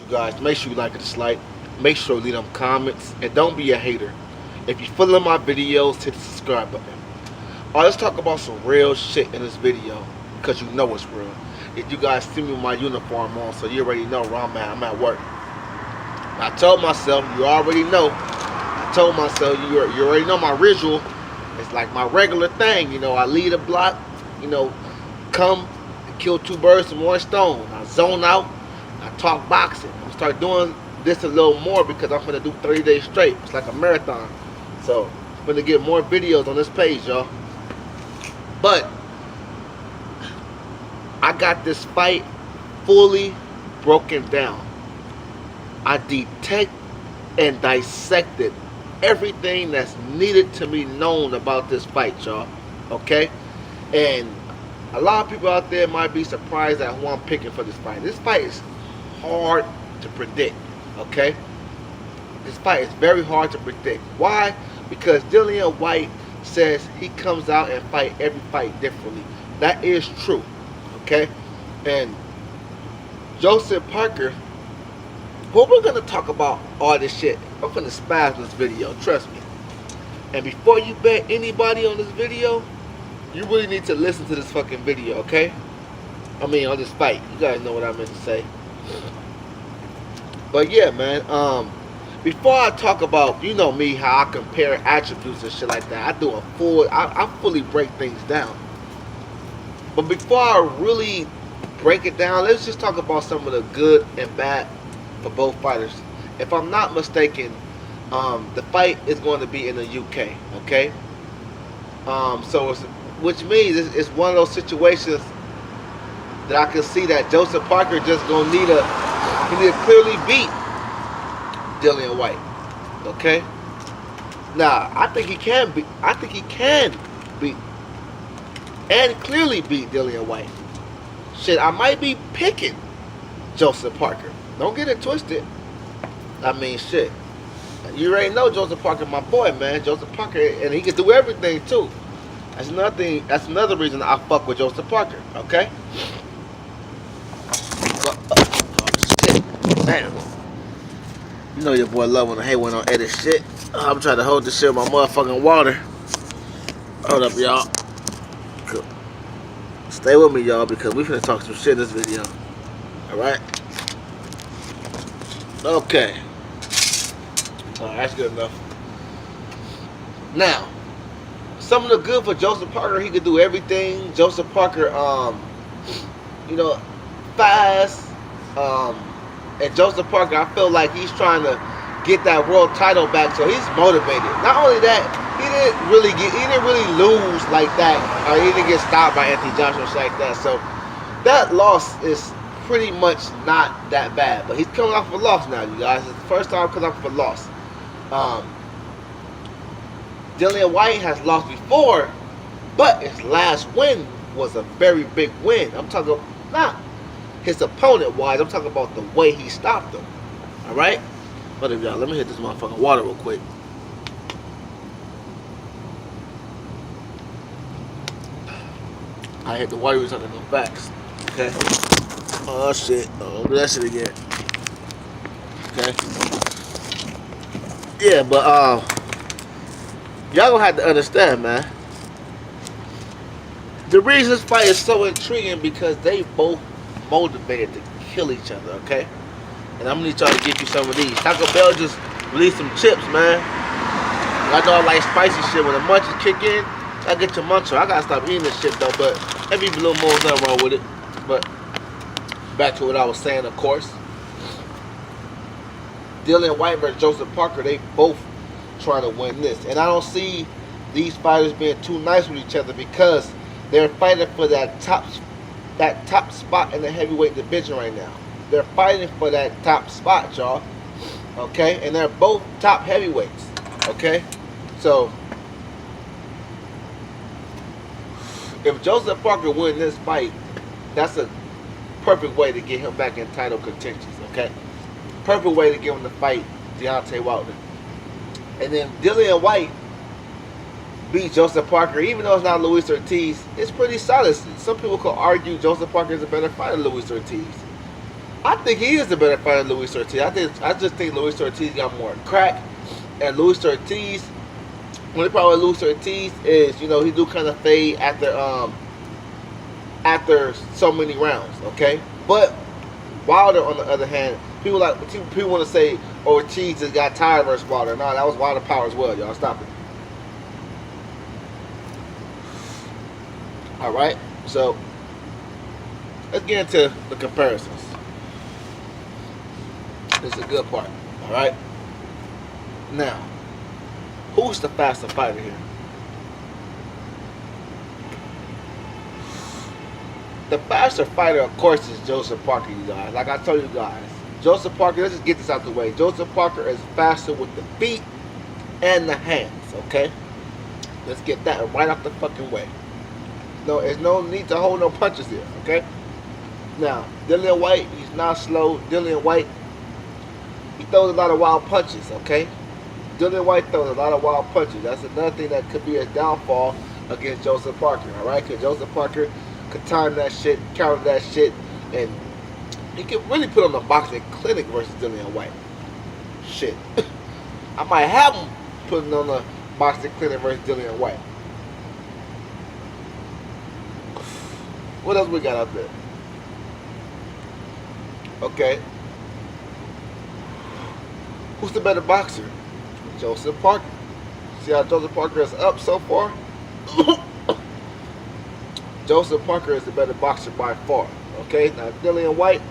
guys, make sure you like and dislike. Make sure you leave them comments. And don't be a hater. If you're feeling my videos, hit the subscribe button. Alright, let's talk about some real shit in this video. Because you know it's real. If you guys see me with my uniform on, so you already know where I'm at. I'm at work. I told myself, you already know. I told myself, you already know my ritual. It's like my regular thing. You know, I lead a block. You know, come kill two birds with one stone. I zone out. I talk boxing. I'm start doing this a little more because I'm gonna do 30 days straight. It's like a marathon. So I'm gonna get more videos on this page, y'all. But I got this fight fully broken down. I detect and dissected everything that's needed to be known about this fight, y'all. Okay? And a lot of people out there might be surprised at who I'm picking for this fight. This fight is hard to predict. Okay? This fight is very hard to predict. Why? Because Dillian Whyte says he comes out and fight every fight differently. That is true. Okay? And Joseph Parker, well, we're gonna talk about all this shit. I'm gonna spaz this video, trust me. And before you bet anybody on this video, you really need to listen to this fucking video, okay? I mean, on this fight. You guys know what I meant to say. But yeah, man. Before I talk about, you know me, how I compare attributes and shit like that, I do a full, I fully break things down. But before I really break it down, let's just talk about some of the good and bad for both fighters. If I'm not mistaken, the fight is going to be in the UK, okay? So which means it's one of those situations that I can see that Joseph Parker just gonna need to clearly beat Dillian Whyte, okay? Now I think he can beat. I think he can beat and clearly beat Dillian Whyte. Shit, I might be picking Joseph Parker. Don't get it twisted. I mean, shit. You already know Joseph Parker, my boy, man. Joseph Parker, and he can do everything too. That's nothing. That's another reason I fuck with Joseph Parker. Okay. Shit, man. You know your boy love when I hate when I edit shit. I'm trying to hold this shit with my motherfucking water. Hold up, y'all. Cool. Stay with me, y'all, because we finna talk some shit in this video. All right. Okay. Alright, that's good enough. Now, some of the good for Joseph Parker, he could do everything. Joseph Parker, you know, fast. And Joseph Parker, I feel like he's trying to get that world title back, so he's motivated. Not only that, he didn't really lose like that, or he didn't get stopped by Anthony Joshua or shit like that. So that loss is pretty much not that bad. But he's coming off a loss now, you guys. It's the first time coming off a loss. Dillian Whyte has lost before, but his last win was a very big win. I'm talking not his opponent wise, I'm talking about the way he stopped him. Alright? But if y'all, let me hit this motherfucking water real quick. I hit the water with something no facts. Okay? Oh shit. Oh, do that shit again. Okay? Yeah, but y'all gonna have to understand, man. The reason this fight is so intriguing because they both motivated to kill each other, okay? And I'm gonna need y'all to get you some of these. Taco Bell just released some chips, man. I know I like spicy shit. When the munchies kick in, I get your muncher. I gotta stop eating this shit though, but maybe a little more, nothing wrong with it. But back to what I was saying, of course. Dillian Whyte versus Joseph Parker, they both trying to win this. And I don't see these fighters being too nice with each other because they're fighting for that top spot in the heavyweight division right now. They're fighting for that top spot, y'all. Okay? And they're both top heavyweights. Okay? So, if Joseph Parker wins this fight, that's a perfect way to get him back in title contentions, okay? Perfect way to get him to fight Deontay Wilder. And then Dillian Whyte beat Joseph Parker, even though it's not Luis Ortiz, it's pretty solid. Some people could argue Joseph Parker is a better fighter than Luis Ortiz. I think he is a better fighter than Luis Ortiz. I just think Luis Ortiz got more crack, and Luis Ortiz. Only problem with Luis Ortiz is, he do kind of fade after so many rounds. Okay, but Wilder, on the other hand, people want to say Ortiz just got tired versus Wilder. No, that was Wilder power as well, y'all. Stop it. All right, so let's get into the comparisons. This is a good part. All right. Now, who's the faster fighter here? The faster fighter, of course, is Joseph Parker, you guys. Like I told you guys, Joseph Parker, let's just get this out the way. Joseph Parker is faster with the feet and the hands, okay? Let's get that right off the fucking way. No, there's no need to hold no punches here, okay? Now, Dillian Whyte, he's not slow. Dillian Whyte, he throws a lot of wild punches, okay? Dillian Whyte throws a lot of wild punches. That's another thing that could be a downfall against Joseph Parker, all right? Because Joseph Parker could time that shit, counter that shit, and he could really put on a boxing clinic versus Dillian Whyte. Shit. I might have him putting on a boxing clinic versus Dillian Whyte. What else we got out there? Okay. Who's the better boxer? Joseph Parker. See how Joseph Parker is up so far? Joseph Parker is the better boxer by far. Okay, now Dillian Whyte.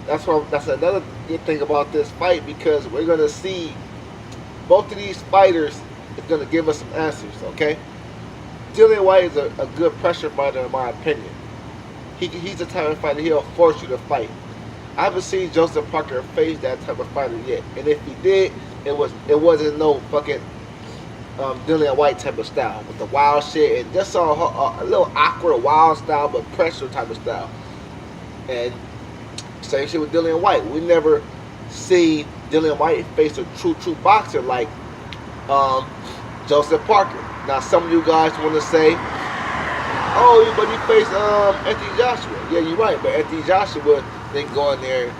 That's another good thing about this fight, because we're gonna see both of these fighters is gonna give us some answers. Okay, Dillian Whyte is a good pressure fighter in my opinion. He's the type of fighter he'll force you to fight. I haven't seen Joseph Parker face that type of fighter yet, and if he did, it wasn't no fucking Dillian Whyte type of style with the wild shit, and just a little awkward wild style but pressure type of style. And same shit with Dillian Whyte. We never see Dillian Whyte face a true boxer like Joseph Parker. Now some of you guys want to say, oh, but he faced Anthony Joshua. Yeah, you're right, but Anthony Joshua then going there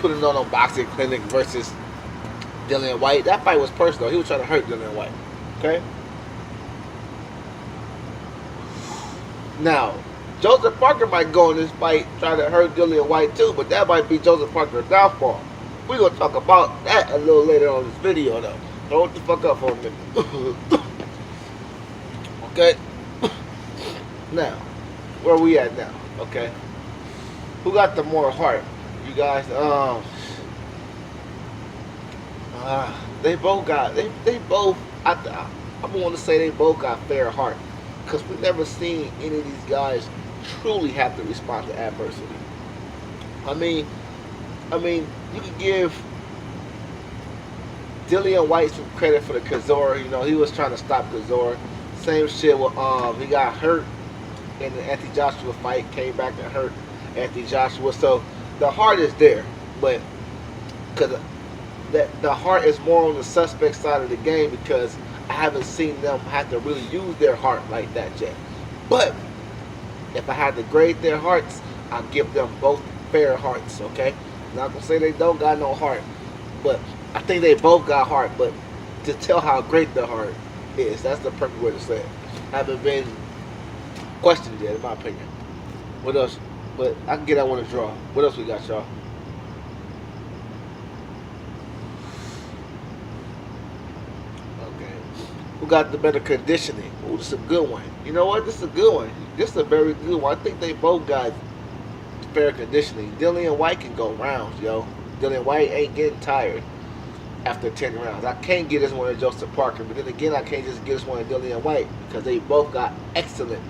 putting on a boxing clinic versus Dillian Whyte. That fight was personal. He was trying to hurt Dillian Whyte. Okay? Now, Joseph Parker might go in this fight trying to hurt Dillian Whyte too, but that might be Joseph Parker's downfall. We're going to talk about that a little later on in this video, though. Hold the fuck up for a minute. Okay? Now, where we at now? Okay? Who got the more heart? You guys, they both got, they both, I want to say they both got fair heart, because we never seen any of these guys truly have to respond to adversity. I mean, you could give Dillian Whyte some credit for the Cazorla. He was trying to stop Cazorla. Same shit with he got hurt in the Anthony Joshua fight, came back and hurt Anthony Joshua. So the heart is there, but because the heart is more on the suspect side of the game, because I haven't seen them have to really use their heart like that yet. But if I had to grade their hearts, I'll give them both fair hearts. Okay, I'm not gonna say they don't got no heart, but I think they both got heart. But to tell how great their heart is, that's the perfect way to say it. I haven't been questioned yet, in my opinion. What else? But I can get that one to draw. What else we got, y'all? Okay. Who got the better conditioning? Oh, this is a good one. You know what? This is a good one. This is a very good one. I think they both got fair conditioning. Dillian Whyte can go rounds, yo. Dillian Whyte ain't getting tired after 10 rounds. I can't get this one to Joseph Parker, but then again, I can't just get this one to Dillian Whyte, because they both got excellent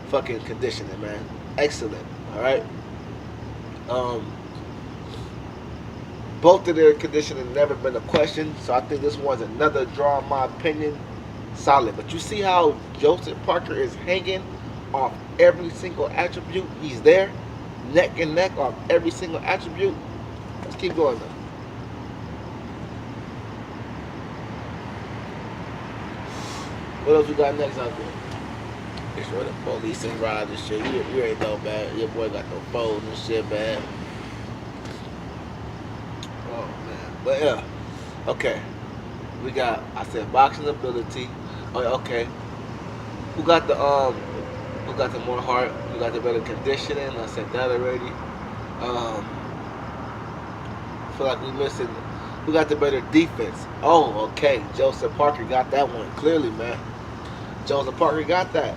fucking conditioning, man. Excellent. All right. Both of their conditioning never been a question, so I think this one's another draw, in my opinion. Solid. But you see how Joseph Parker is hanging off every single attribute? He's there, neck and neck off every single attribute. Let's keep going though. What else we got next out there? Make sure the police and ride and shit. You ain't know, man. Your boy got no phone and shit, man. But yeah, okay. We got, I said boxing ability. Oh, yeah, okay. Who got the who got the more heart? Who got the better conditioning? I said that already. I feel like we missing. Who got the better defense? Oh, okay. Joseph Parker got that one clearly, man. Joseph Parker got that.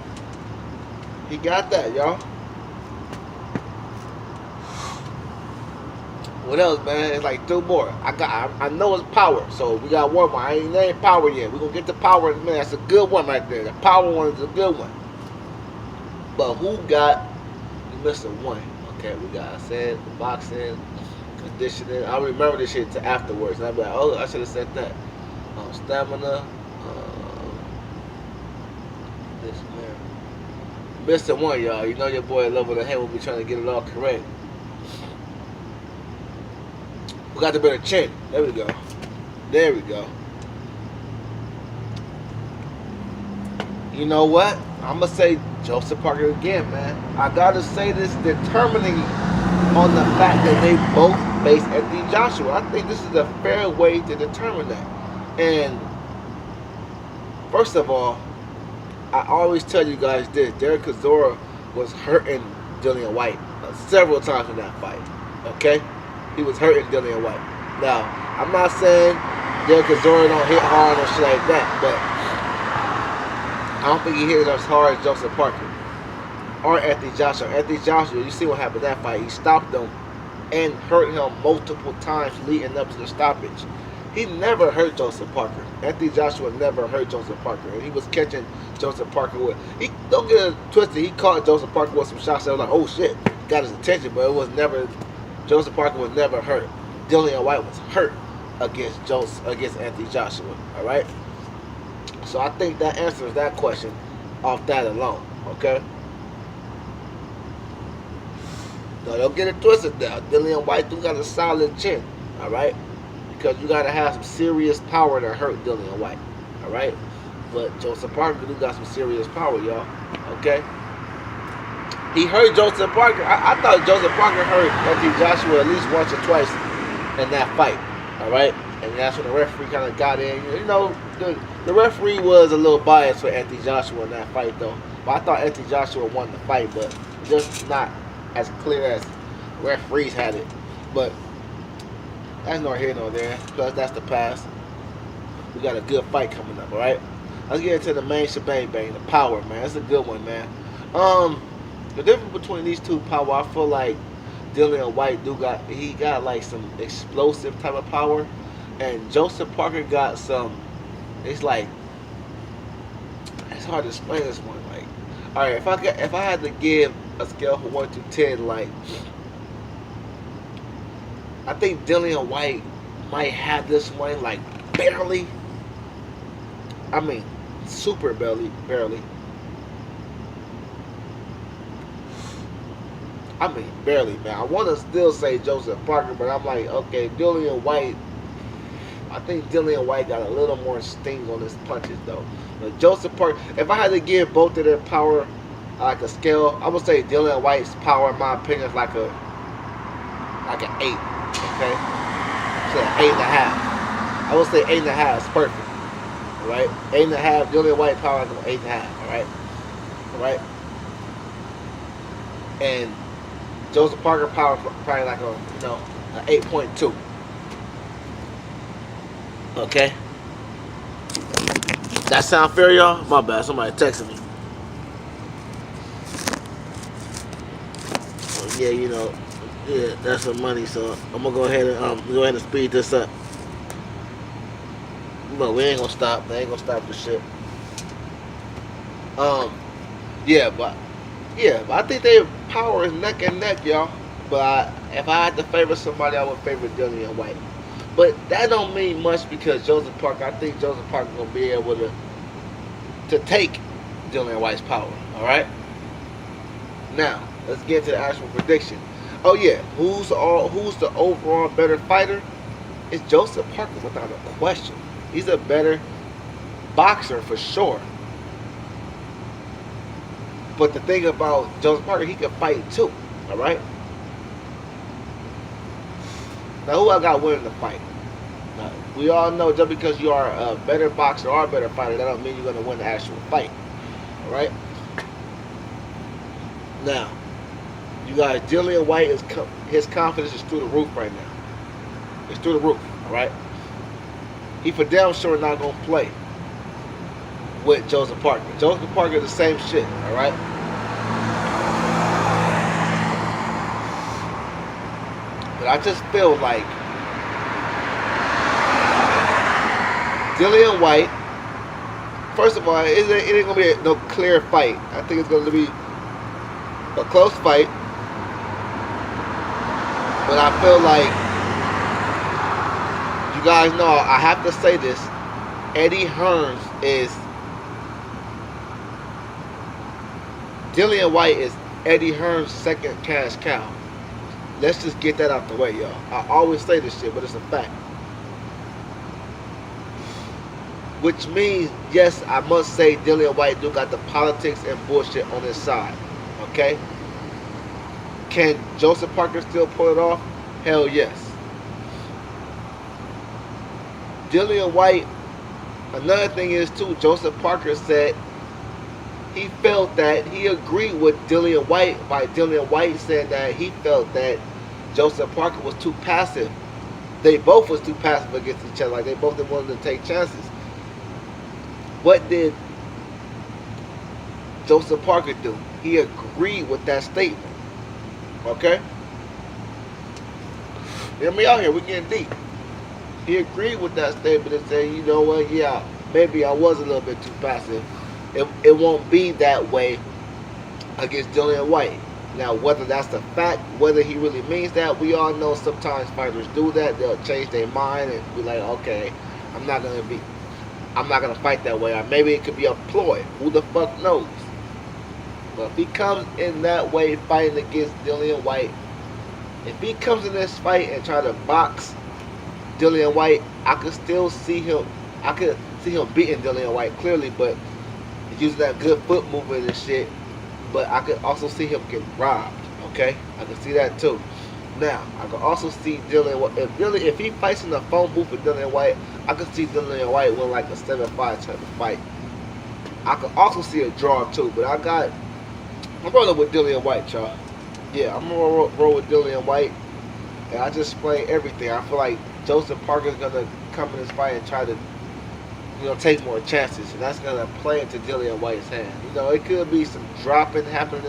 He got that, y'all. What else, man? It's like two more. I know it's power, so we got one more. I ain't named power yet. We're gonna get the power in a minute. That's a good one right there. The power one is a good one. But who got, we missing one. Okay, we got, I said, the boxing, conditioning. I remember this shit to afterwards. And I'll be like, oh, I should have said that. Stamina. This man. Missing one, y'all. You know your boy Level the Hand will be trying to get it all correct. We got the better chin. There we go. There we go. You know what? I'm going to say Joseph Parker again, man. I got to say this determining on the fact that they both face Anthony Joshua. I think this is a fair way to determine that. And first of all, I always tell you guys this. Derek Chisora was hurting Dillian Whyte several times in that fight. Okay? He was hurting Dillian Whyte. Now, I'm not saying Derek Chisora don't hit hard or shit like that, but I don't think he hit it as hard as Joseph Parker or Anthony Joshua. Anthony Joshua, you see what happened in that fight. He stopped him and hurt him multiple times leading up to the stoppage. He never hurt Joseph Parker. Anthony Joshua never hurt Joseph Parker. And he was catching Joseph Parker with, don't get it twisted, he caught Joseph Parker with some shots that was like, oh shit, got his attention, but it was never, Joseph Parker was never hurt. Dillian Whyte was hurt against Anthony Joshua, all right? So I think that answers that question off that alone, okay? No, don't get it twisted now. Dillian Whyte do got a solid chin, all right? Because you got to have some serious power to hurt Dillian Whyte, all right? But Joseph Parker do got some serious power, y'all, okay? He hurt Joseph Parker. I thought Joseph Parker hurt Anthony Joshua at least once or twice in that fight, all right? And that's when the referee kind of got in. You know, the referee was a little biased for Anthony Joshua in that fight, though. But I thought Anthony Joshua won the fight, but just not as clear as referees had it. But that's nor here nor there, because that's the past. We got a good fight coming up, all right? Let's get into the main shebang bang, the power, man. That's a good one, man. The difference between these two power, I feel like Dillian Whyte got like some explosive type of power, and Joseph Parker got some. It's like it's hard to explain this one. Like, all right, if I had to give a scale from 1 to 10, like I think Dillian Whyte might have this one like barely. I mean, super barely. I mean, barely, man. I want to still say Joseph Parker, but I'm like, okay, Dillian Whyte. I think Dillian Whyte got a little more sting on his punches, though. But Joseph Parker, if I had to give both of their power like a scale, I would say Dillian Whyte's power, in my opinion, is like an 8. Okay, so 8.5. I would say 8.5 is perfect. All right, 8.5. Dillian Whyte power like 8.5. All right. And Joseph Parker power probably like an 8.2. Okay. That sound fair, y'all? My bad. Somebody texting me. Well, yeah, that's some money. So I'm gonna go ahead and speed this up. But we ain't gonna stop. They ain't gonna stop the shit. But I think their power is neck and neck, y'all. But if I had to favor somebody, I would favor Dillian Whyte. But that don't mean much because Joseph Parker, I think Joseph Parker gonna be able to take Dillian Whyte's power. All right. Now let's get to the actual prediction. Oh yeah, who's the overall better fighter? It's Joseph Parker without a question. He's a better boxer for sure. But the thing about Joseph Parker, he can fight too. All right. Now who I got winning the fight? We all know just because you are a better boxer or a better fighter, that don't mean you're gonna win the actual fight. All right. Now, you guys, Dillian Whyte his confidence is through the roof right now. It's through the roof. All right. He for damn sure not gonna play with Joseph Parker. Joseph Parker is the same shit. All right. But I just feel like Dillian Whyte, first of all, it ain't gonna be no clear fight. I think it's gonna be a close fight. But I feel like, you guys know, I have to say this, Eddie Hearns is, Dillian Whyte is Eddie Hearns' second cash cow. Let's just get that out the way, y'all. I always say this shit, but it's a fact. Which means, yes, I must say Dillian Whyte do got the politics and bullshit on his side. Okay? Can Joseph Parker still pull it off? Hell yes. Dillian Whyte, another thing is too, Joseph Parker said he felt that he agreed with Dillian Whyte by Dillian Whyte said that he felt that Joseph Parker was too passive. They both was too passive against each other. Like they both didn't want to take chances. What did Joseph Parker do? He agreed with that statement. Okay? Hear me out here. We're getting deep. He agreed with that statement and said, you know what, yeah, maybe I was a little bit too passive. It won't be that way against Dillian Whyte. Now, whether that's the fact, whether he really means that, we all know sometimes fighters do that. They'll change their mind and be like, okay, I'm not gonna fight that way. Or maybe it could be a ploy. Who the fuck knows? But if he comes in that way fighting against Dillian Whyte, if he comes in this fight and try to box Dillian Whyte, I could still see him. I could see him beating Dillian Whyte clearly, but using that good foot movement and shit. But I could also see him get robbed. Okay, I can see that too. Now I can also see Dillian. If he fights in the phone booth with Dillian Whyte, I could see Dillian Whyte win like a 7-5 type of fight. I could also see a draw too. But I'm rolling with Dillian Whyte, y'all. Yeah, I'm gonna roll with Dillian Whyte. And I just explained everything. I feel like Joseph Parker's gonna come in this fight and try to, take more chances, and that's gonna play into Dillian Whyte's hand. It could be some dropping happening in this